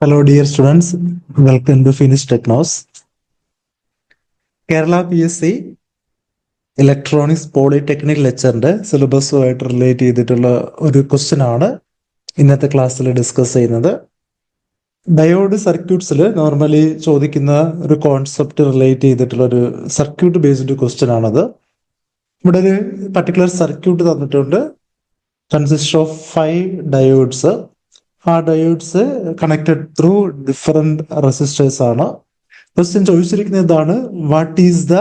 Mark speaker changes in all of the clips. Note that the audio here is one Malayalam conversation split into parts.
Speaker 1: Hello, dear students. Welcome to Finnish Technos. Kerala PSC electronics polytechnic ലെക്ചറിന്റെ സിലബസുമായിട്ട് റിലേറ്റ് ചെയ്തിട്ടുള്ള ഒരു ക്വസ്റ്റ്യൻ ആണ് ഇന്നത്തെ ക്ലാസ്സിൽ ഡിസ്കസ് ചെയ്യുന്നത്. ഡയോഡ് സർക്യൂട്ട്സിൽ നോർമലി ചോദിക്കുന്ന ഒരു കോൺസെപ്റ്റ് റിലേറ്റ് ചെയ്തിട്ടുള്ള ഒരു സർക്യൂട്ട് ബേസ്ഡ് ക്വസ്റ്റ്യൻ ആണത്. ഇവിടെ ഒരു പർട്ടിക്കുലർ സർക്യൂട്ട് തന്നിട്ടുണ്ട്. Consist of 5 diodes. ആ diodes connected through different resistors ആണ്. ക്വസ്റ്റ്യൻ ചോദിച്ചിരിക്കുന്നത് ഇതാണ്: what is the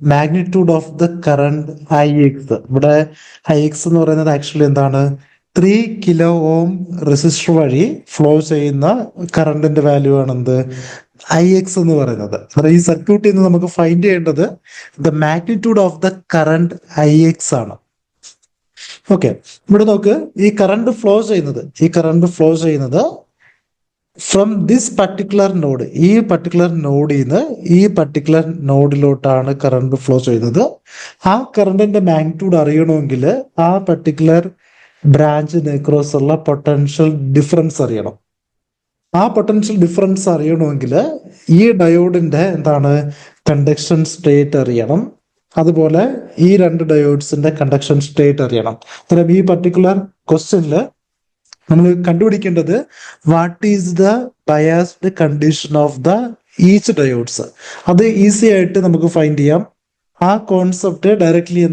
Speaker 1: magnitude of the current IX? ഇവിടെ IX എന്ന് പറയുന്നത് ആക്ച്വലി എന്താണ്? 3 കിലോ ഓം റെസിസ്റ്റർ വഴി ഫ്ലോ ചെയ്യുന്ന കറണ്ടിന്റെ വാല്യൂ ആണ് എന്ത്? IX എന്ന് പറയുന്നത്. ഈ സർക്യൂട്ടിൽ നിന്ന് നമുക്ക് ഫൈൻഡ് ചെയ്യേണ്ടത് the magnitude of the current IX ആണ്. ഓക്കെ, ഇവിടെ നോക്ക്, ഈ കറണ്ട് ഫ്ലോ ചെയ്യുന്നത് ഫ്രം ദിസ് പർട്ടിക്കുലർ നോഡ്, ഈ പർട്ടിക്കുലർ നോഡിൽ നിന്ന് ഈ പർട്ടിക്കുലർ നോഡിലോട്ടാണ് കറണ്ട് ഫ്ലോ ചെയ്യുന്നത്. ആ കറണ്ടിന്റെ മാഗ്നിറ്റ്യൂഡ് അറിയണമെങ്കിൽ ആ പർട്ടിക്കുലർ ബ്രാഞ്ചിന് ക്രോസ് ഉള്ള പൊട്ടൻഷ്യൽ ഡിഫറൻസ് അറിയണം. ആ പൊട്ടൻഷ്യൽ ഡിഫറൻസ് അറിയണമെങ്കിൽ ഈ ഡയോഡിന്റെ കണ്ടക്ഷൻ സ്റ്റേറ്റ് അറിയണം. അതുപോലെ ഈ 2 ഡയോഡ്സിന്റെ കണ്ടക്ഷൻ സ്റ്റേറ്റ് അറിയണം. അന്നേരം ഈ പർട്ടിക്കുലർ ക്വസ്റ്റ്യനിൽ നമ്മൾ കണ്ടുപിടിക്കേണ്ടത് what is the biased condition of the each diodes. അത് ഈസി ആയിട്ട് നമുക്ക് ഫൈൻഡ് ചെയ്യാം. ആ കോൺസെപ്റ്റ് ഡയറക്ട്ലി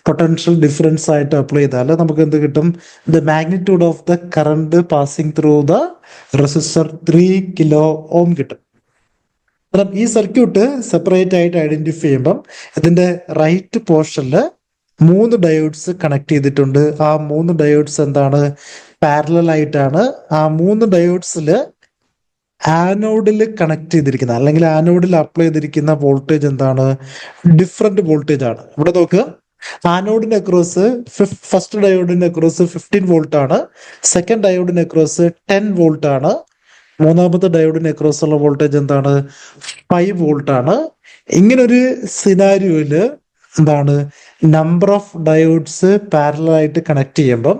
Speaker 1: പൊട്ടൻഷ്യൽ ഡിഫറൻസ് ആയിട്ട് അപ്ലൈ ചെയ്താൽ നമുക്ക് എന്ത് കിട്ടും? The magnitude of the current passing through the resistor 3 kilo ഓം കിട്ടും. ഈ സർക്യൂട്ട് സെപ്പറേറ്റ് ആയിട്ട് ഐഡന്റിഫൈ ചെയ്യുമ്പം ഇതിന്റെ റൈറ്റ് പോർഷനിൽ 3 ഡയോഡ്സ് കണക്ട് ചെയ്തിട്ടുണ്ട്. ആ 3 ഡയോഡ്സ് പാരലൽ ആയിട്ടാണ്. ആ 3 ഡയോഡ്സിൽ ആനോഡിൽ കണക്ട് ചെയ്തിരിക്കുന്ന അല്ലെങ്കിൽ ആനോഡിൽ അപ്ലൈ ചെയ്തിരിക്കുന്ന വോൾട്ടേജ് ഡിഫറെന്റ് വോൾട്ടേജ് ആണ്. ഇവിടെ നോക്കുക, ആനോഡിന്റെ അക്രോസ് ഫസ്റ്റ് ഡയോഡിന്റെ അക്രോസ് 15 വോൾട്ട് ആണ്. സെക്കൻഡ് ഡയോഡിന്റെ അക്രോസ് 10 വോൾട്ട് ആണ്. മൂന്നാമത്തെ ഡയോഡിന്റെ അക്രോസ് ഉള്ള വോൾട്ടേജ് 5 വോൾട്ട് ആണ്. ഇങ്ങനൊരു സിനാരിയോയില് നമ്പർ ഓഫ് ഡയോഡ്സ് പാരലൽ ആയിട്ട് കണക്ട് ചെയ്യുമ്പം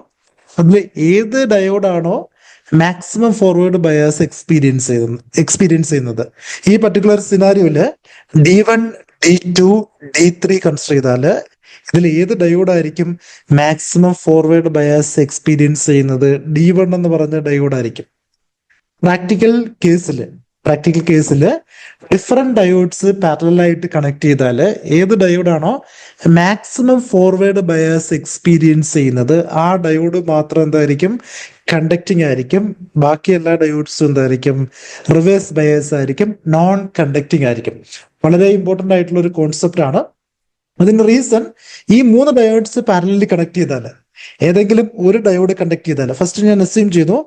Speaker 1: അതിൽ ഏത് ഡയോഡാണോ മാക്സിമം ഫോർവേഡ് ബയാസ് എക്സ്പീരിയൻസ് ചെയ്യുന്നത്, ഈ particular സിനാരിയോയില് D1, D2, D3 consider ചെയ്താല് ഇതിൽ ഏത് ഡയോഡായിരിക്കും മാക്സിമം ഫോർവേഡ് ബയാസ് എക്സ്പീരിയൻസ് ചെയ്യുന്നത്? D1 എന്ന് പറഞ്ഞ ഡയോഡായിരിക്കും. പ്രാക്ടിക്കൽ കേസിൽ ഡിഫറെന്റ് ഡയോഡ്സ് പാരലൽ ആയിട്ട് കണക്ട് ചെയ്താൽ ഏത് ഡയോഡാണോ മാക്സിമം ഫോർവേഡ് ബയാസ് എക്സ്പീരിയൻസ് ചെയ്യുന്നത് ആ ഡയോഡ് മാത്രം കണ്ടക്ടിങ് ആയിരിക്കും. ബാക്കി എല്ലാ ഡയോഡ്സും റിവേഴ്സ് ബയാസ് ആയിരിക്കും, നോൺ കണ്ടക്ടിങ് ആയിരിക്കും. വളരെ ഇമ്പോർട്ടന്റ് ആയിട്ടുള്ള ഒരു കോൺസെപ്റ്റ് ആണ്. അതിന്റെ റീസൺ, ഈ 3 ഡയോഡ്സ് പാരലലി കണക്ട് ചെയ്താൽ ഏതെങ്കിലും ഒരു ഡയോഡ് കണ്ടക്ട് ചെയ്താൽ ഫസ്റ്റ് ഞാൻ അസ്യൂം ചെയ്തു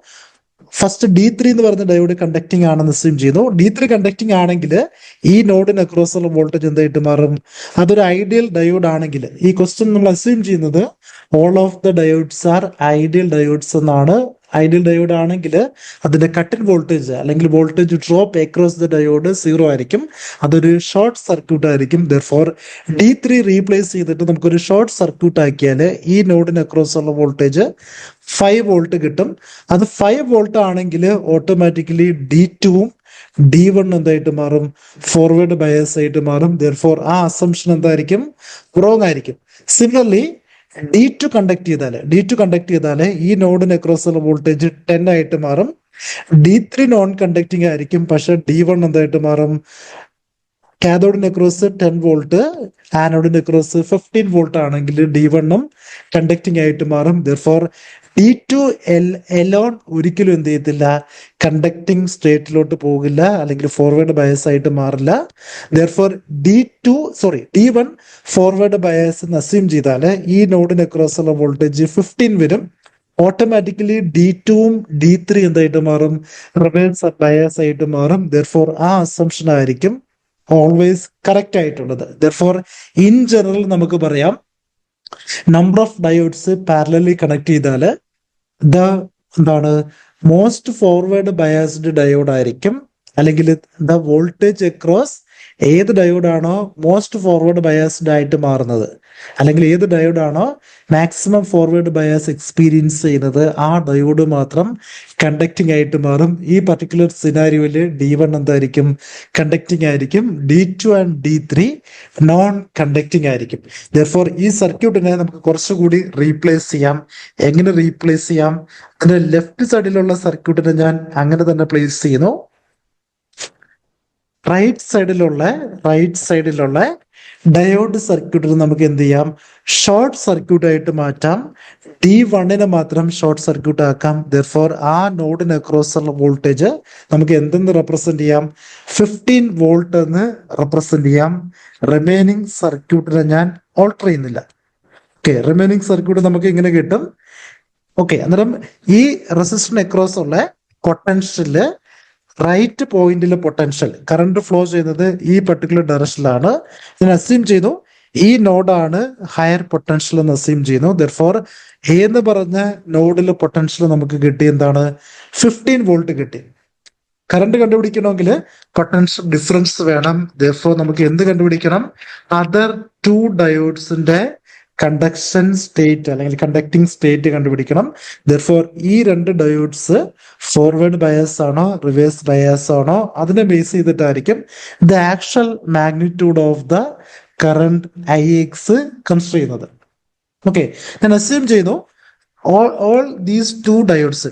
Speaker 1: ഫസ്റ്റ് D3 എന്ന് പറഞ്ഞ ഡയോഡ് കണ്ടക്ടിങ് ആണെന്ന് അസ്യൂം ചെയ്തു. D3 കണ്ടക്ടിങ് ആണെങ്കിൽ ഈ നോഡിന് അക്രോസ് ഉള്ള വോൾട്ടേജ് എന്തായിട്ട് മാറും? അതൊരു ഐഡിയൽ ഡയോഡ് ആണെങ്കിൽ, ഈ ക്വസ്റ്റ്യൻ നമ്മൾ അസ്യൂം ചെയ്യുന്നത് all of the diodes are ideal diodes എന്നാണ്. ഐഡിയൽ ഡയോഡ് ആണെങ്കിൽ അതിന്റെ കട്ടിൻ വോൾട്ടേജ് അല്ലെങ്കിൽ voltage drop across the diode 0 ആയിരിക്കും. അതൊരു ഷോർട്ട് സർക്യൂട്ട് ആയിരിക്കും. ദെർഫോർ D3 റീപ്ലേസ് ചെയ്തിട്ട് നമുക്കൊരു ഷോർട്ട് സർക്യൂട്ട് ആക്കിയാൽ ഈ നോഡിന് അക്രോസ് ഉള്ള വോൾട്ടേജ് 5 വോൾട്ട് കിട്ടും. അത് 5 വോൾട്ട് ആണെങ്കിൽ ഓട്ടോമാറ്റിക്കലി D2ഉം D1 എന്തായിട്ട് മാറും? ഫോർവേഡ് ബയസ് ആയിട്ട് മാറും. ദെർഫോർ ആ അസംഷൻ റോങ് ആയിരിക്കും. സിമിലർലി D2 കണ്ടക്ട് ചെയ്താൽ ഈ നോഡിന് അക്രോസ് ഉള്ള വോൾട്ടേജ് 10 ആയിട്ട് മാറും. D3 നോൺ കണ്ടക്ടിങ് ആയിരിക്കും, പക്ഷെ D1 എന്തായിട്ട് മാറും? കാഥോഡിന് അക്രോസ് 10 വോൾട്ട്, ആനോഡിന് അക്രോസ് 15 വോൾട്ട് ആണെങ്കിൽ D1ഉം കണ്ടക്ടിങ് ആയിട്ട് മാറും. ദെർഫോർ D2 എലോൺ ഒരിക്കലും എന്ത് ചെയ്യത്തില്ല? കണ്ടക്ടിങ് സ്റ്റേറ്റിലോട്ട് പോകില്ല, അല്ലെങ്കിൽ ഫോർവേഡ് ബയസ് ആയിട്ട് മാറില്ല. ദെർഫോർ D1 ഫോർവേഡ് ബയസ് എന്ന് അസ്യൂം ചെയ്താൽ ഈ നോഡിന് അക്രോസ് ഉള്ള വോൾട്ടേജ് 15 വരും. ഓട്ടോമാറ്റിക്കലി D2ഉം D3 എന്തായിട്ട് മാറും? റിവേഴ്സ് ബയസ് ആയിട്ട് മാറും. ദെർഫോർ ആ അസംഷൻ ആയിരിക്കും ഓൾവേസ് കറക്റ്റ് ആയിട്ടുള്ളത്. ദെർഫോർ ഇൻ ജനറൽ നമുക്ക് പറയാം, number of diodes parallelly connect ചെയ്താൽ മോസ്റ്റ് ഫോർവേഡ് ബയാസ്ഡ് ഡയോഡ് ആയിരിക്കും, അല്ലെങ്കിൽ ദ വോൾട്ടേജ് അക്രോസ് ഏത് ഡയോഡാണോ മോസ്റ്റ് ഫോർവേഡ് ബയാസ്ഡ് ആയിട്ട് മാറുന്നത്, അല്ലെങ്കിൽ ഏത് ഡയോഡാണോ മാക്സിമം ഫോർവേഡ് ബയാസ് എക്സ്പീരിയൻസ് ചെയ്യുന്നത്, ആ ഡയോഡ് മാത്രം കണ്ടക്റ്റിംഗ് ആയിട്ട് മാറും. ഈ പർട്ടിക്കുലർ സിനാരിയോയിൽ D1 എന്തായിരിക്കും? കണ്ടക്റ്റിംഗ് ആയിരിക്കും. D2 and D3 non conducting ആയിരിക്കും. ദെർഫോർ ഈ സർക്യൂട്ടിനെ നമുക്ക് കുറച്ചുകൂടി റീപ്ലേസ് ചെയ്യാം. എങ്ങനെ റീപ്ലേസ് ചെയ്യാം? അതിന്റെ ലെഫ്റ്റ് സൈഡിലുള്ള സർക്യൂട്ടിനെ ഞാൻ അങ്ങനെ തന്നെ പ്ലേസ് ചെയ്യുന്നു. റൈറ്റ് സൈഡിലുള്ള ഡയോഡ് സർക്യൂട്ടിന് നമുക്ക് എന്ത് ചെയ്യാം? ഷോർട്ട് സർക്യൂട്ട് ആയിട്ട് മാറ്റാം. D1 മാത്രം ഷോർട്ട് സർക്യൂട്ട് ആക്കാം. ദെർഫോർ ആ നോഡിന് അക്രോസ് ഉള്ള വോൾട്ടേജ് നമുക്ക് എന്തെന്ന് റെപ്രസെന്റ് ചെയ്യാം? 15 വോൾട്ട് എന്ന് റെപ്രസെന്റ് ചെയ്യാം. റിമൈനിങ് സർക്യൂട്ടിനെ ഞാൻ ഓൾട്ടർ ചെയ്യുന്നില്ല. ഓക്കെ, റിമൈനിങ് സർക്യൂട്ട് നമുക്ക് ഇങ്ങനെ കിട്ടും. ഓക്കെ, അന്നേരം ഈ റെസിസ്റ്ററിന് അക്രോസ് ഉള്ള പൊട്ടൻഷ്യല്, റൈറ്റ് പോയിന്റിലെ പൊട്ടൻഷ്യൽ, കറണ്ട് ഫ്ലോ ചെയ്യുന്നത് ഈ പർട്ടിക്കുലർ ഡയറക്ഷനിലാണ്. ഞാൻ അസ്യൂം ചെയ്തു ഈ നോഡാണ് ഹയർ പൊട്ടൻഷ്യൽ എന്ന് അസ്യൂം ചെയ്യുന്നു. ദെർഫോർ എന്ന് പറഞ്ഞ നോഡിലെ പൊട്ടൻഷ്യൽ നമുക്ക് കിട്ടി എന്താണ്? 15 വോൾട്ട് കിട്ടി. കറണ്ട് കണ്ടുപിടിക്കണമെങ്കിൽ പൊട്ടൻഷ്യൽ ഡിഫറൻസ് വേണം. ദെർഫോർ നമുക്ക് എന്ത് കണ്ടുപിടിക്കണം? അതർ ടു ഡയോഡ്സിന്റെ കണ്ടക്ഷൻ സ്റ്റേറ്റ് അല്ലെങ്കിൽ കണ്ടക്ടിങ് സ്റ്റേറ്റ് കണ്ടുപിടിക്കണം. ദെർഫോർ ഈ രണ്ട് ഡയോഡ്സ് ഫോർവേഡ് ബയാസ് ആണോ റിവേഴ്സ് ബയാസ് ആണോ അതിനെ ബേസ് ചെയ്തിട്ടായിരിക്കും the actual magnitude of the current Ix consider ചെയ്യുന്നത്. ഓക്കെ, ഞാൻ അസ്യൂം ചെയ്യുന്നു all these two diodes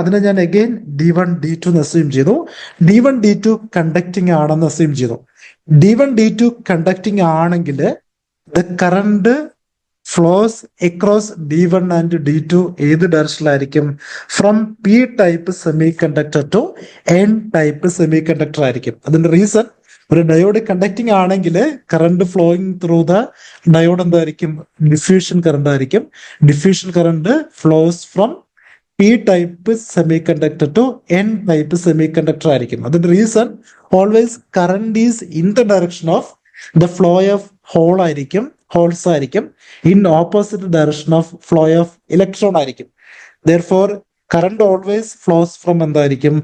Speaker 1: അതിനെ ഞാൻ അഗൈൻ D1 D2 എന്ന് അസ്യൂം ചെയ്തു. D1 D2 കണ്ടക്ടിങ് ആണെന്ന് അസ്യൂം ചെയ്തു. D1 D2 കണ്ടക്ടിങ് ആണെങ്കിൽ the current flows across D1 and D2 ഏത് ഡയറക്ഷനിലായിരിക്കും? From P type semiconductor to N type semiconductor ആയിരിക്കും. അതിന്റെ റീസൺ, ഒരു ഡയോഡ് കണ്ടക്ടിങ് ആണെങ്കിൽ current flowing through the diode എന്തായിരിക്കും? ഡിഫ്യൂഷൻ കറണ്ട് ആയിരിക്കും. Diffusion current flows from P type semiconductor to N type semiconductor ആയിരിക്കും. അതിന്റെ reason, always current is in the direction of the flow of holes ആയിരിക്കും, in opposite direction of flow of electron ആയിരിക്കും. Therefore current always flows from എന്തായിരിക്കും?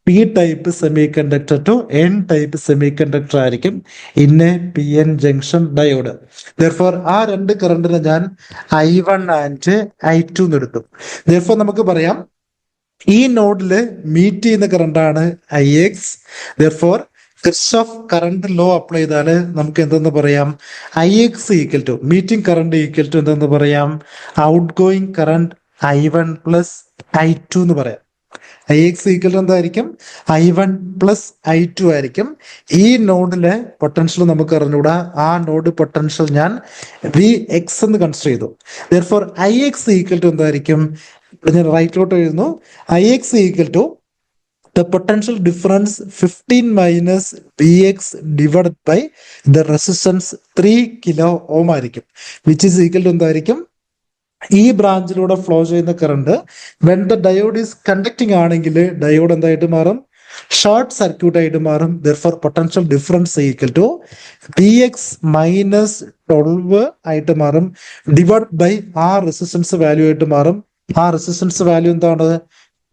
Speaker 1: P type semiconductor to N type semiconductor ആയിരിക്കും in a PN junction diode. Therefore ആ രണ്ട് കറണ്ടിനെ ഞാൻ I1 ആൻഡ് I2 എന്ന് എടുത്തു. ദെർഫോർ നമുക്ക് പറയാം ഈ നോഡില് മീറ്റ് ചെയ്യുന്ന കറണ്ടാണ് Ix. Therefore Kirchhoff current law apply ചെയ്താൽ നമുക്ക് എന്തെന്ന് പറയാം? Ix equal to meeting current equal to എന്തെന്ന് പറയാം? Out going current I1 plus I2 എന്ന് പറയാം. Ix ഈക്വൽ ടു എന്തായിരിക്കും? I1 പ്ലസ് I2 ആയിരിക്കും. ഈ നോഡിലെ പൊട്ടൻഷ്യൽ നമുക്ക് അറിഞ്ഞൂടാ. ആ നോഡ് പൊട്ടൻഷ്യൽ ഞാൻ Vx എന്ന് കൺസിഡർ ചെയ്തു. ദെർഫോർ Ix ഈക്വൽ ടു എന്തായിരിക്കും? ഞാൻ റൈറ്റിലോട്ട് എഴുതുന്നു. Ix equal to the potential difference 15 minus Vx divided by the resistance 3 kilo ohm ആയിരിക്കും, which is equal to എന്തായിരിക്കും? ഈ ബ്രാഞ്ചിലൂടെ ഫ്ലോ ചെയ്യുന്ന current when the diode is conducting ആണെങ്കിൽ ഡയോഡ് എന്തായിട്ട് മാറും? ഷോർട്ട് സർക്യൂട്ട് ആയിട്ട് മാറും. Therefore potential difference equal to Vx minus 12 ആയിട്ട് മാറും, ഡിവൈഡ് ബൈ ആ റെസിസ്റ്റൻസ് വാല്യൂ ആയിട്ട് മാറും. ആ റെസിസ്റ്റൻസ് വാല്യൂ എന്താണ്?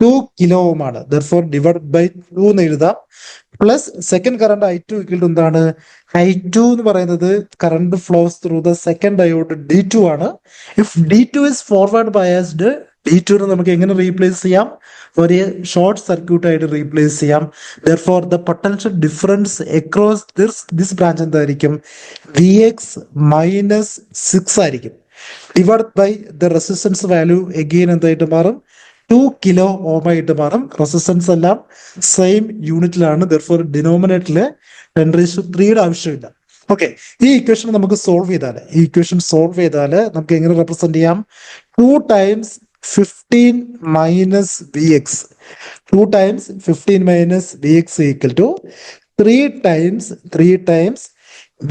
Speaker 1: 2 കിലോ ഓം ആണ്. ദെർഫോർ ഡിവൈഡ് ബൈ 2 എന്ന് എഴുതാം. Plus second current I2 equal to എന്താണ്? I2 എന്ന് പറയുന്നത് current flows through the second diode D2 ആണ്. If D2 is forward biased, D2 നമുക്ക് എങ്ങനെ റീപ്ലേസ് ചെയ്യാം? ഒരു ഷോർട്ട് സർക്യൂട്ട് ആയിട്ട് റീപ്ലേസ് ചെയ്യാം. Therefore the potential difference across this branch എന്തായിരിക്കും? Vx മൈനസ് 6 ആയിരിക്കും, divide by the resistance value again എന്തായിട്ട് മാറും? 2 കിലോ ഓം ആയിട്ട് മാറും. റെസിസ്റ്റൻസ് എല്ലാം സെയിം യൂണിറ്റിലാണ്. ദെർഫോർ ഡിനോമിനേറ്ററില് 10⁻³ ആവശ്യമില്ല. ഓക്കെ, ഈ ഇക്വേഷൻ നമുക്ക് സോൾവ് ചെയ്താൽ നമുക്ക് എങ്ങനെ റെപ്രസെന്റ് ചെയ്യാം? 2 times 15 minus Vx, 2 times 15 minus Vx equal to 3 times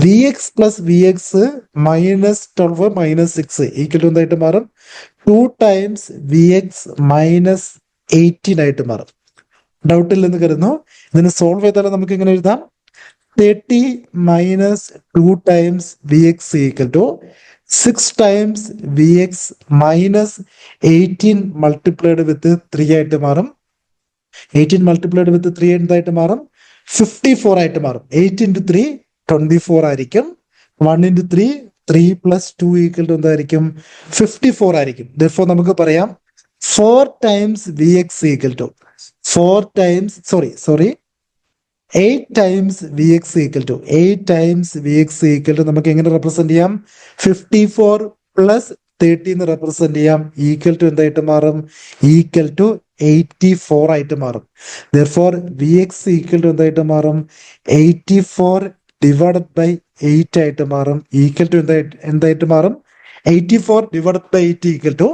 Speaker 1: Vx plus Vx minus 12 minus 6 equal to എന്തായിട്ട് മാറും? 2 ടൈംസ് Vx മൈനസ് 18 ആയിട്ട് മാറും. ഡൗട്ട് ഇല്ലെന്ന് കരുതുന്നു. ഇതിന് സോൾവ് ചെയ്താൽ നമുക്ക് എങ്ങനെ എഴുതാം? 30 minus 2 times Vx equal to 6 times Vx minus 18 multiplied with 3 ആയിട്ട് മാറും. 18 മൾട്ടിപ്ലൈഡ് വിത്ത് 3 എന്തായിട്ട് മാറും? 54 ആയിട്ട് മാറും. 8 into 3 24 ആയിരിക്കും. 1 into 3, 3 plus 2 equal to എന്തായിരിക്കും? 54 ആയിരിക്കും. Therefore നമുക്ക് പറയാം 4 times Vx equal to 4 times, sorry, 8 times Vx equal to 8 times Vx equal to നമുക്ക് എങ്ങനെ റെപ്രസെന്റ് ചെയ്യാം? 54 plus 30 എന്ന് റെപ്രസെന്റ് ചെയ്യാം. ഈക്വൽ ടു എന്തായിട്ട് മാറും? ഈക്വൽ ടു 84 ആയിട്ട് മാറും. Therefore Vx equal to എന്തായിട്ട് മാറും? 84 divided by 8 ആയിട്ട് മാറും. ഈക്വൽ ടു എന്തായിട്ട് മാറും? 84 divided by 8 equal to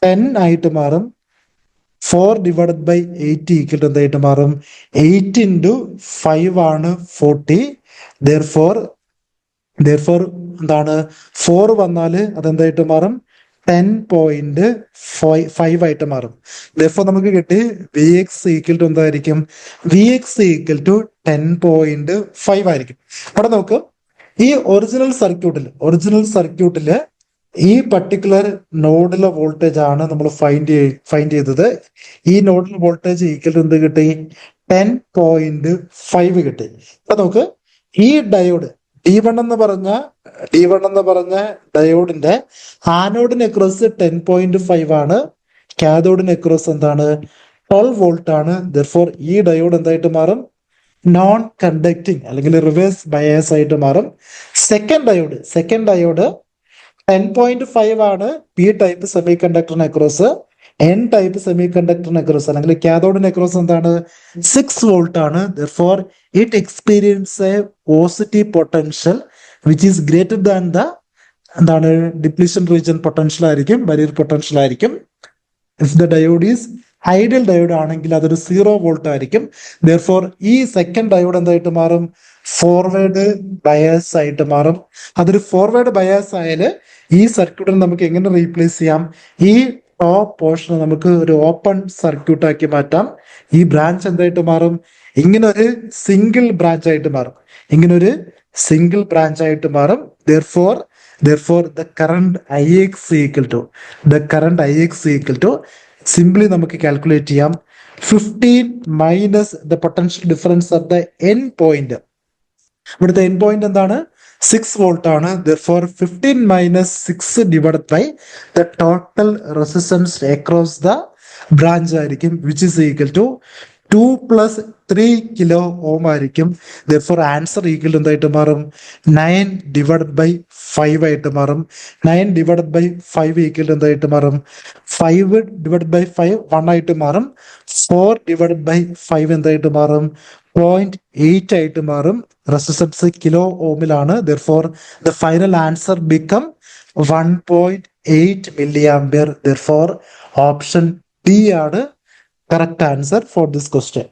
Speaker 1: 10 ആയിട്ട് മാറും. 4 divided by 8 equal to എന്തായിട്ട് മാറും? 8 into 5 ആണ് 40. Therefore എന്താണ്? 4 വന്നാല് അതെന്തായിട്ട് മാറും? 10.5 ആയിട്ട് മാറും. Therefore നമുക്ക് കിട്ടി Vx equal to എന്തായിരിക്കും? Vx equal to 10.5 ആയിരിക്കും. അവിടെ നോക്ക്, ഈ ഒറിജിനൽ സർക്യൂട്ടില് ഈ പർട്ടിക്കുലർ നോഡിലെ വോൾട്ടേജ് ആണ് നമ്മൾ ഫൈൻഡ് ചെയ്തത്. ഈ നോഡിൽ വോൾട്ടേജ് ഈക്വൽ ടു എന്ത് കിട്ടി? 10.5 കിട്ടി. അപ്പൊ നോക്ക്, ഈ ഡയോഡ് D1 എന്ന് പറഞ്ഞ ഡയോഡിന്റെ ആനോഡിന് അക്രോസ് 10.5 ആണ്, കാഥോഡിന് അക്രോസ് എന്താണ്? 12 വോൾട്ട് ആണ്. Therefore ഈ ഡയോഡ് എന്തായിട്ട് മാറും? നോൺ കണ്ടക്ടിങ് അല്ലെങ്കിൽ റിവേഴ്സ് ബയാസ് ആയിട്ട് മാറും. സെക്കൻഡ് ഡയോഡ് 10.5 ആണ് പി ടൈപ്പ് സെമി കണ്ടക്ടറിന് അക്രോസ്. എൻ ടൈപ്പ് സെമി കണ്ടക്ടറിന് അക്രോസ് അല്ലെങ്കിൽ കാഥോഡിന് അക്രോസ് എന്താണ്? 6 വോൾട്ട് ആണ്. Therefore it experience a positive potential which is greater than the എന്താണ്? ഡിപ്ലീഷൻ റീജിയൻ പൊട്ടൻഷ്യൽ ആയിരിക്കും, ബാരിയർ പൊട്ടൻഷ്യൽ ആയിരിക്കും. If the diode is ideal diode ആണെങ്കിൽ അതൊരു 0 വോൾട്ട് ആയിരിക്കും. Therefore ഈ സെക്കൻഡ് ഡയോഡ് എന്തായിട്ട് മാറും? ഫോർവേഡ് ബയാസ് ആയിട്ട് മാറും. അതൊരു ഫോർവേഡ് ബയാസ് ആയാല് ഈ സർക്യൂട്ടിനെ നമുക്ക് എങ്ങനെ റീപ്ലേസ് ചെയ്യാം? ഈ ടോപ്പ് പോർഷൻ നമുക്ക് ഒരു ഓപ്പൺ സർക്യൂട്ട് ആക്കി മാറ്റാം. ഈ ബ്രാഞ്ച് എന്തായിട്ട് മാറും? ഇങ്ങനെ ഒരു സിംഗിൾ ബ്രാഞ്ച് ആയിട്ട് മാറും. Therefore the current Ix equal to simply നമുക്ക് കാൽക്കുലേറ്റ് ചെയ്യാം. 15 minus the potential difference at the end point. ഇവിടുത്തെ എൻ പോയിന്റ് എന്താണ്? 6 വോൾട്ട് ആണ്. Therefore 15 minus 6 divided by the total resistance across the branch ആയിരിക്കും, which is equal to 2 plus 3 kilo ohm ആയിരിക്കും. Therefore ആൻസർ ഈക്വൽ എന്തായിട്ട് മാറും? 9 divided by 5 ആയിട്ട് മാറും. 9 divided by 5 ഈക്വൽ എന്തായിട്ട് മാറും? 5 divided by 5 1 ആയിട്ട് മാറും. 4 divided by 5 എന്തായിട്ട് മാറും? 0.8 ആയിട്ട് മാറും. റെസിസ്റ്റൻസ് കിലോ ഓമിലാണ്. Therefore the final answer become 1.8 milliampere. Therefore option D ആണ് correct answer for this question.